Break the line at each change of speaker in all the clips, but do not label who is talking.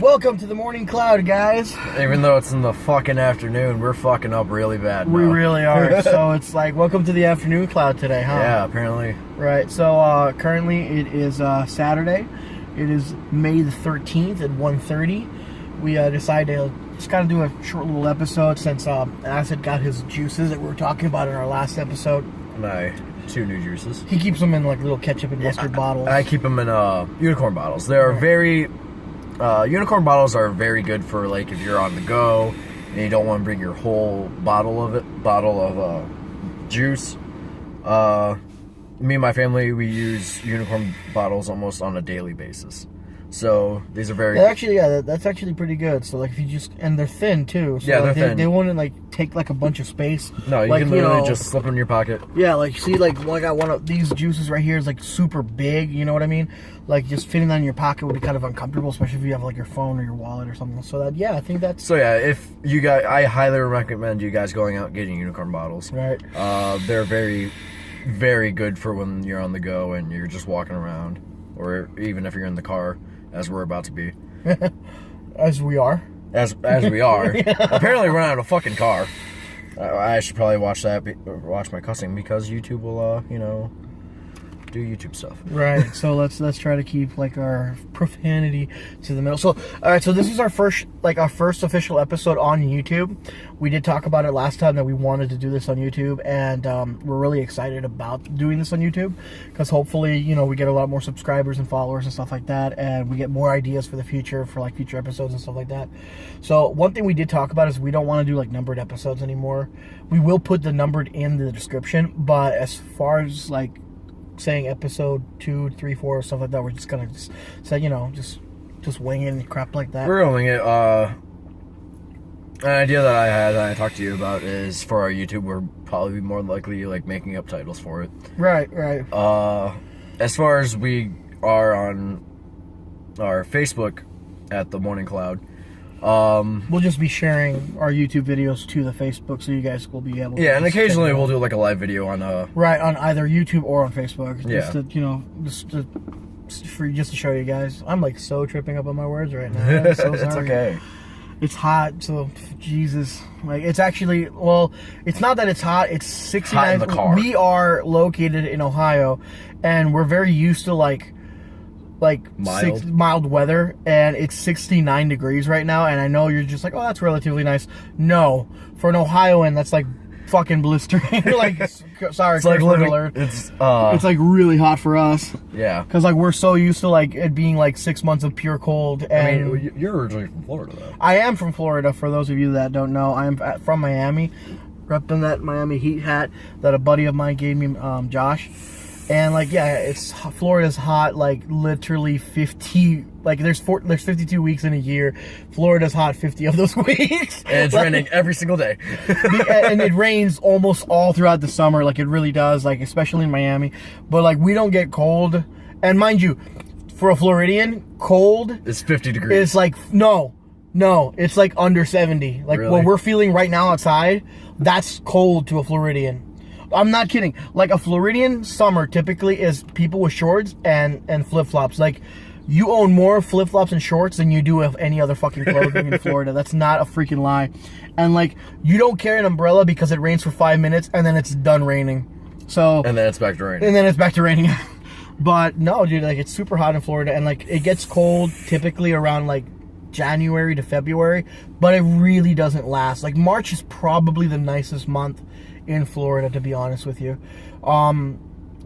Welcome to the morning cloud, guys.
Even though it's in the fucking afternoon, we're fucking up really bad now.
We really are. So it's like, welcome to the afternoon cloud today, huh?
Yeah, apparently.
Right. So currently it is Saturday. It is May the 13th at 1:30. We decided to just kind of do a short little episode since Acid got his juices that we were talking about in our last episode.
My 2 new juices.
He keeps them in like little ketchup and mustard bottles.
I keep them in unicorn bottles. They are very... unicorn bottles are very good for like if you're on the go and you don't want to bring your whole bottle of juice. Me and my family, we use unicorn bottles almost on a daily basis. So these are very
that's actually pretty good. So like if you just, and they're thin too. So
yeah, they're thin.
They wouldn't like take like a bunch of space.
No, you can literally just slip them in your pocket.
Yeah, like see, like I got one of these juices right here is like super big. You know what I mean? Like just fitting that in your pocket would be kind of uncomfortable, especially if you have like your phone or your wallet or something. So that I think that's.
So yeah, if you guys, I highly recommend you guys going out and getting unicorn bottles.
Right.
They're very, very good for when you're on the go and you're just walking around, or even if you're in the car, as we're about to be.
As we are.
As we are.
Yeah.
Apparently we're not in a fucking car. I should probably watch my cussing because YouTube will, do YouTube stuff.
Right. So let's try to keep like our profanity to the middle. So all right. So this is our first official episode on YouTube. We did talk about it last time that we wanted to do this on YouTube, and we're really excited about doing this on YouTube because hopefully we get a lot more subscribers and followers and stuff like that, and we get more ideas for the future for like future episodes and stuff like that. So one thing we did talk about is we don't want to do like numbered episodes anymore. We will put the numbered in the description, but as far as like saying episode 2, 3, 4 stuff like that, we're just gonna say just wing it and crap like that.
We're winging it. An idea that I had that I talked to you about is for our YouTube, we're probably more likely like making up titles for it.
Right.
As far as we are on our Facebook at the Morning Cloud,
we'll just be sharing our YouTube videos to the Facebook, so you guys will be able to.
Yeah, and occasionally we'll do like a live video on
right on either YouTube or on Facebook.
Yeah.
Just to show you guys. I'm like so tripping up on my words right now. I'm so sorry.
It's okay.
It's hot, so Jesus. Like it's actually it's not that it's hot. It's 69.
Hot in the car.
We are located in Ohio, and we're very used to like mild weather, and it's 69 degrees right now, and I know you're just like, oh, that's relatively nice. No, for an Ohioan, that's like fucking blistering. Like, sorry,
it's like living,
alert.
It's
like really hot for us.
Yeah,
because like we're so used to like it being like 6 months of pure cold. And
I mean, you're originally from Florida, though.
I am from Florida. For those of you that don't know, I'm from Miami, repping that Miami Heat hat that a buddy of mine gave me, Josh. And like, yeah, Florida's hot, like literally 50, like there's 52 weeks in a year. Florida's hot 50 of those weeks.
And it's raining every single day.
And it rains almost all throughout the summer, like it really does, like especially in Miami. But like we don't get cold. And mind you, for a Floridian, cold
it's 50 degrees.
It's like, no, it's like under 70. Like really? What we're feeling right now outside, that's cold to a Floridian. I'm not kidding. Like a Floridian summer typically is people with shorts and flip-flops. Like you own more flip-flops and shorts than you do of any other fucking clothing in Florida. That's not a freaking lie. And like you don't carry an umbrella because it rains for 5 minutes and then it's done raining. So
and then it's back to raining.
But no, dude, like it's super hot in Florida, and like it gets cold typically around like January to February, but it really doesn't last. Like March is probably the nicest month in Florida, to be honest with you.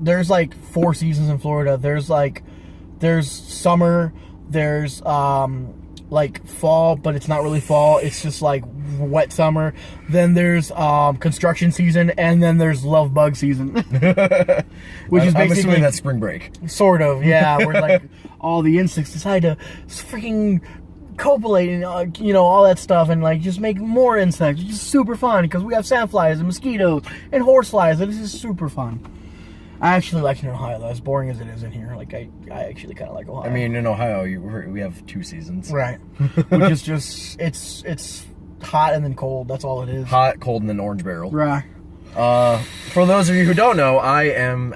There's like 4 seasons in Florida. There's summer, there's like fall, but it's not really fall, it's just like wet summer. Then there's construction season, and then there's love bug season. Which is basically, I'm
assuming that's spring break.
Sort of, yeah, where like all the insects decide to freaking copulate and all that stuff, and like just make more insects, which is super fun because we have sandflies and mosquitoes and horseflies, and this is super fun. I actually like it in Ohio, though, as boring as it is in here. Like I actually kind of like Ohio.
I mean, in Ohio, we have 2 seasons,
right? Which is just it's hot and then cold. That's all it is.
Hot, cold, and then orange barrel.
Right.
For those of you who don't know, I'm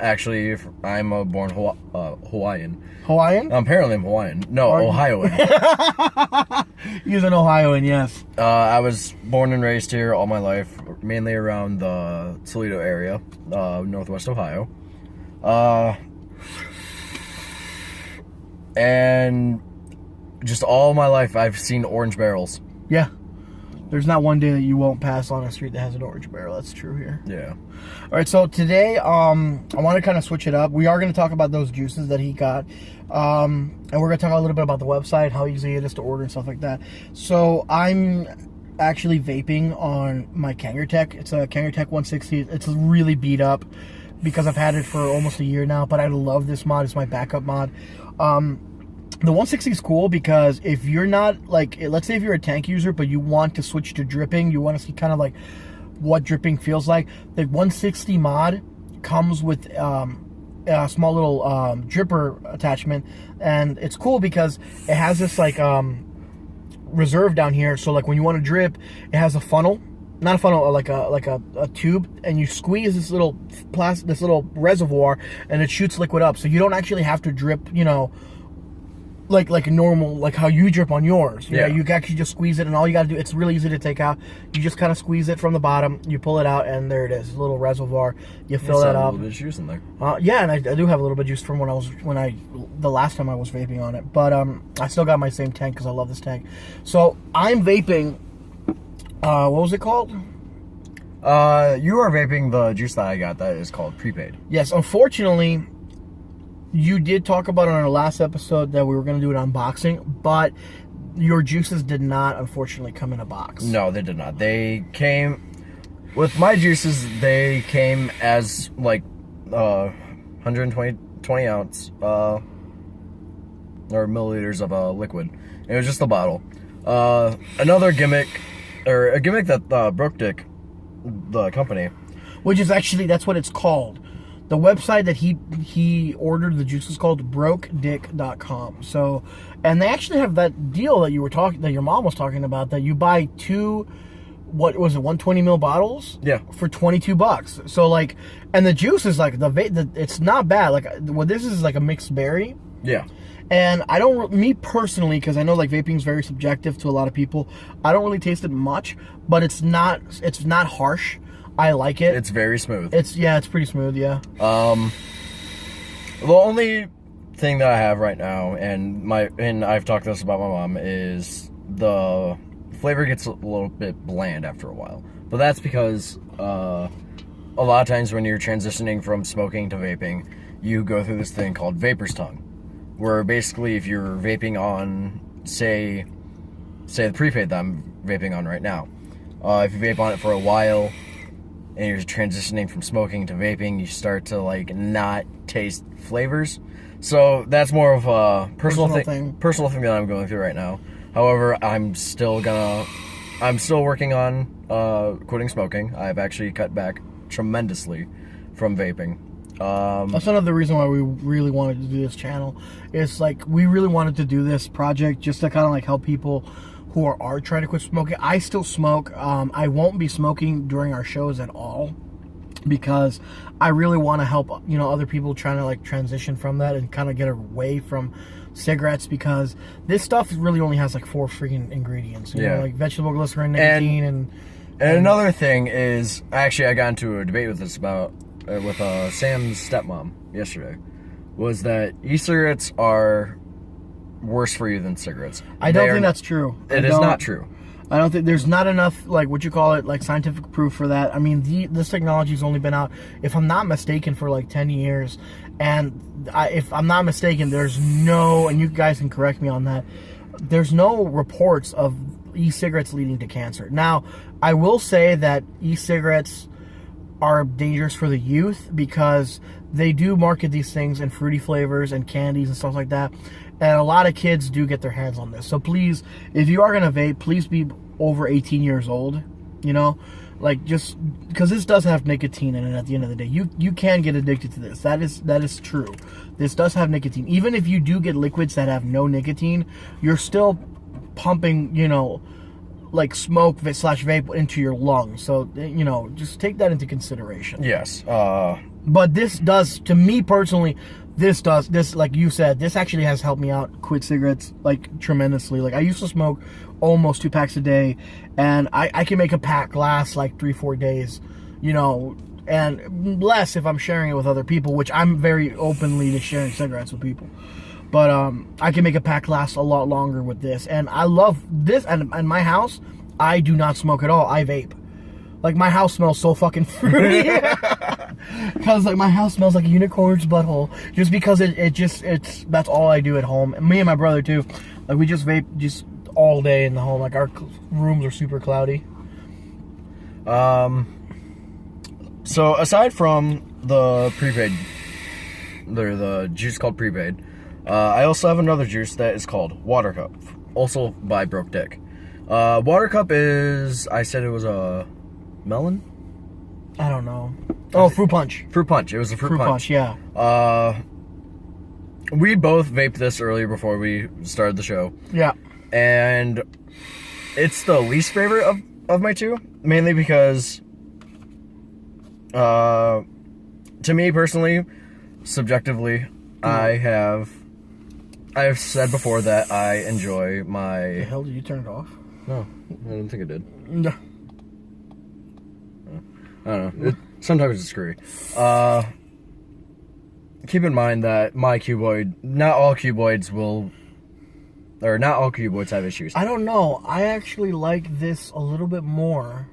a born Hawaiian.
Hawaiian?
Apparently I'm Hawaiian. No, Ohioan.
He's an Ohioan, yes.
I was born and raised here all my life, mainly around the Toledo area, northwest Ohio. And just all my life I've seen orange barrels.
Yeah. There's not one day that you won't pass on a street that has an orange barrel. That's true here.
Yeah.
All right, so today I want to kind of switch it up. We are going to talk about those juices that he got. And we're going to talk a little bit about the website, how easy it is to order and stuff like that. So I'm actually vaping on my Kangertech. It's a Kangertech 160. It's really beat up because I've had it for almost a year now, but I love this mod. It's my backup mod. The 160 is cool because if you're not, like, let's say if you're a tank user, but you want to switch to dripping, you want to see kind of like what dripping feels like, the 160 mod comes with a small little dripper attachment, and it's cool because it has this like reserve down here. So like when you want to drip, it has a funnel, not a funnel, like a tube, and you squeeze this little reservoir, and it shoots liquid up. So you don't actually have to drip, you know, like normal, like how you drip on yours. Yeah. You can actually just squeeze it, and all you got to do, it's really easy to take out. You just kind of squeeze it from the bottom, you pull it out, and there it is, a little reservoir. You fill that up. A little bit of juice in there. Yeah, and I do have a little bit of juice from the last time I was vaping on it. But I still got my same tank because I love this tank. So I'm vaping. What was it called?
You are vaping the juice that I got. That is called prepaid.
Yes, unfortunately. You did talk about on our last episode that we were going to do an unboxing, but your juices did not, unfortunately, come in a box.
No, they did not. They came... With my juices, they came as, like, 120 ounce, or milliliters of liquid. It was just a bottle. Another gimmick, or a gimmick that Broke Dick, the company...
Which is actually, that's what it's called. The website that he ordered the juice is called brokedick.com. So, and they actually have that deal that that your mom was talking about, that you buy two, what was it, 120 ml bottles?
Yeah.
For $22. So like, and the juice is like it's not bad. Like what this is like a mixed berry.
Yeah.
And me personally, because I know like vaping is very subjective to a lot of people, I don't really taste it much, but it's not harsh. I like it.
It's very smooth.
It's pretty smooth, yeah.
The only thing that I have right now, and I've talked this about my mom, is the flavor gets a little bit bland after a while. But that's because a lot of times when you're transitioning from smoking to vaping, you go through this thing called vapor's tongue, where basically if you're vaping on, say the prepaid that I'm vaping on right now, if you vape on it for a while, and you're transitioning from smoking to vaping, you start to like not taste flavors. So that's more of a personal thing that I'm going through right now. However, I'm still working on quitting smoking. I've actually cut back tremendously from vaping.
That's another reason why we really wanted to do this channel. It's like we really wanted to do this project just to kind of like help people who are trying to quit smoking. I still smoke. I won't be smoking during our shows at all because I really want to help, you know, other people trying to like transition from that and kind of get away from cigarettes, because this stuff really only has like 4 freaking ingredients. You know, like vegetable glycerin, nicotine, and
another thing is, actually I got into a debate with this with Sam's stepmom yesterday, was that e-cigarettes are worse for you than cigarettes.
I don't think that's true.
It is not true.
I don't think there's not enough, like, what you call it, like scientific proof for that. I mean, this technology's only been out, if I'm not mistaken, for like 10 years. And if I'm not mistaken, there's no, and you guys can correct me on that, there's no reports of e-cigarettes leading to cancer. Now, I will say that e-cigarettes are dangerous for the youth because they do market these things in fruity flavors and candies and stuff like that. And a lot of kids do get their hands on this. So please, if you are going to vape, please be over 18 years old, you know? Like, just, because this does have nicotine in it at the end of the day. You can get addicted to this. That is true. This does have nicotine. Even if you do get liquids that have no nicotine, you're still pumping, you know, like smoke slash vape into your lungs. So you know, just take that into consideration.
Yes.
But this does, to me personally, this like you said, this actually has helped me out quit cigarettes like tremendously. Like I used to smoke almost 2 packs a day, and I can make a pack last like 3-4 days, you know, and less if I'm sharing it with other people, which I'm very openly to sharing cigarettes with people. But I can make a pack last a lot longer with this, and I love this. And in my house, I do not smoke at all. I vape. Like my house smells so fucking fruity. Because like my house smells like a unicorn's butthole, just because it's that's all I do at home. And me and my brother too, like we just vape just all day in the home. Like our rooms are super cloudy.
So aside from the prepaid, the juice called prepaid, I also have another juice that is called Water Cup, also by Broke Dick. Water Cup is, I said it was a melon?
I don't know. Oh, fruit punch.
Fruit punch. It was a fruit punch.
Yeah.
We both vaped this earlier before we started the show.
Yeah.
And it's the least favorite of my two, mainly because to me personally, subjectively, I've said before that I enjoy my...
The hell, did you turn it off?
No, I don't think I did.
No.
I don't know. Sometimes it's screwy. Keep in mind that my cuboid, not all cuboids have issues.
I don't know. I actually like this a little bit more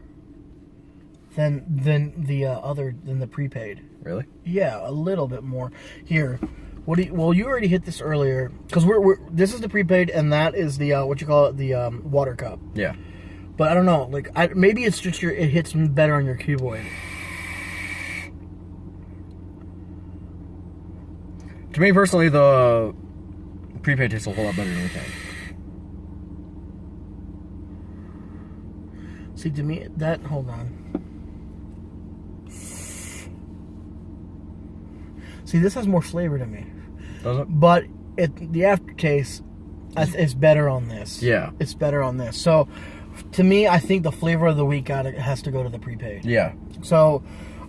than the prepaid.
Really?
Yeah, a little bit more. Here, you already hit this earlier, because this is the prepaid, and that is the the Water Cup.
Yeah.
But I don't know, like maybe it's just it hits better on your cuboid.
To me personally, the prepaid tastes a whole lot better than the can.
See, to me, hold on. See, this has more flavor to me.
Does it?
But the aftertaste is better on this.
Yeah.
It's better on this. So, to me, I think the flavor of the week has to go to the prepaid.
Yeah.
So,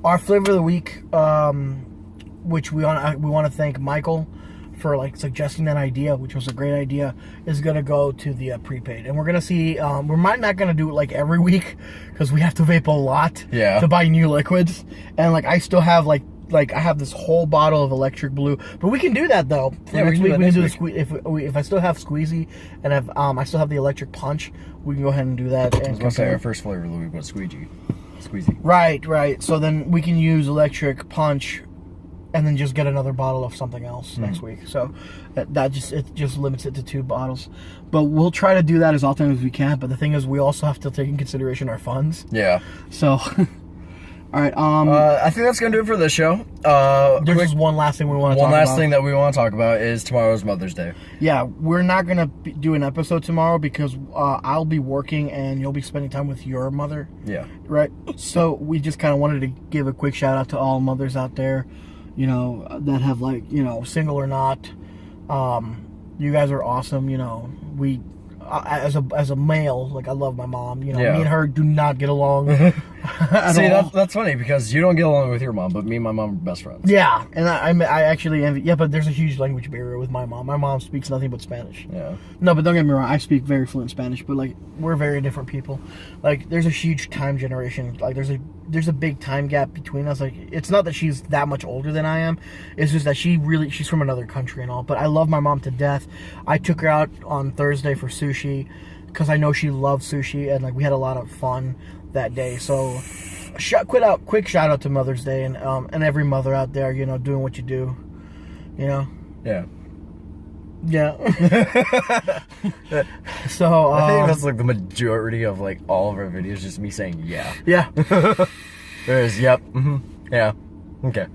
our flavor of the week, which we want to thank Michael for like suggesting that idea, which was a great idea, is gonna go to the prepaid, and we're gonna see. We might not gonna do it like every week because we have to vape a lot.
Yeah.
To buy new liquids, and like I still have like I have this whole bottle of electric blue, but we can do that though.
Yeah,
next week we can do
next
the if I still have squeezy and I still have the electric punch, we can go ahead and do that.
I was gonna say our first flavor of the week was squeezy.
Right. So then we can use electric punch, and then just get another bottle of something else next week. So it just limits it to 2 bottles. But we'll try to do that as often as we can. But the thing is, we also have to take in consideration our funds.
Yeah.
So. All right.
I think that's gonna do it for this show.
There's just one last thing we want to talk about.
One last thing that we want to talk about is tomorrow's Mother's Day.
Yeah, we're not gonna do an episode tomorrow because I'll be working and you'll be spending time with your mother.
Yeah.
Right. So we just kind of wanted to give a quick shout out to all mothers out there, you know, that have single or not. You guys are awesome. You know, we. As a male, like I love my mom. You know,
Yeah.
me and her do not get along.
See, that's funny because you don't get along with your mom, but me and my mom are best friends.
Yeah, and I actually envy. Yeah, but there's a huge language barrier with my mom. My mom speaks nothing but Spanish.
Yeah.
No, but don't get me wrong. I speak very fluent Spanish, but like we're very different people. Like there's a huge time generation. Like there's a big time gap between us. Like it's not that she's that much older than I am. It's just that she's from another country and all. But I love my mom to death. I took her out on Thursday for sushi because I know she loves sushi, and like we had a lot of fun that day. So quick shout out to Mother's Day and every mother out there, you know, doing what you do, you know.
Yeah.
Yeah. So
I think that's like the majority of like all of our videos, just me saying yeah.
Yeah.
There's yep. Mm-hmm. Yeah. Okay.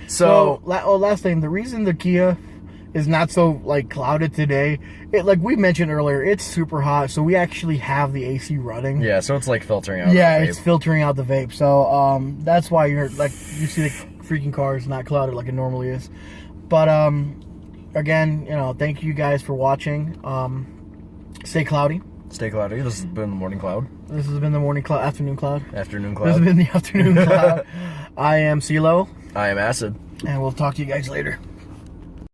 So
last thing, the reason the Kia is not so like clouded today, like we mentioned earlier, it's super hot, so we actually have the AC running.
yeah, so it's like filtering out.
Yeah,
the vape.
it's filtering out the vape. So that's why you're like you see the freaking car is not clouded like it normally is. But again, you know, thank you guys for watching. Stay cloudy.
Stay cloudy. This has been the morning cloud.
This has been the morning cloud, afternoon cloud.
Afternoon
This has
cloud.
been the afternoon cloud. I am CeeLo,
I am Acid.
and we'll talk to you guys later.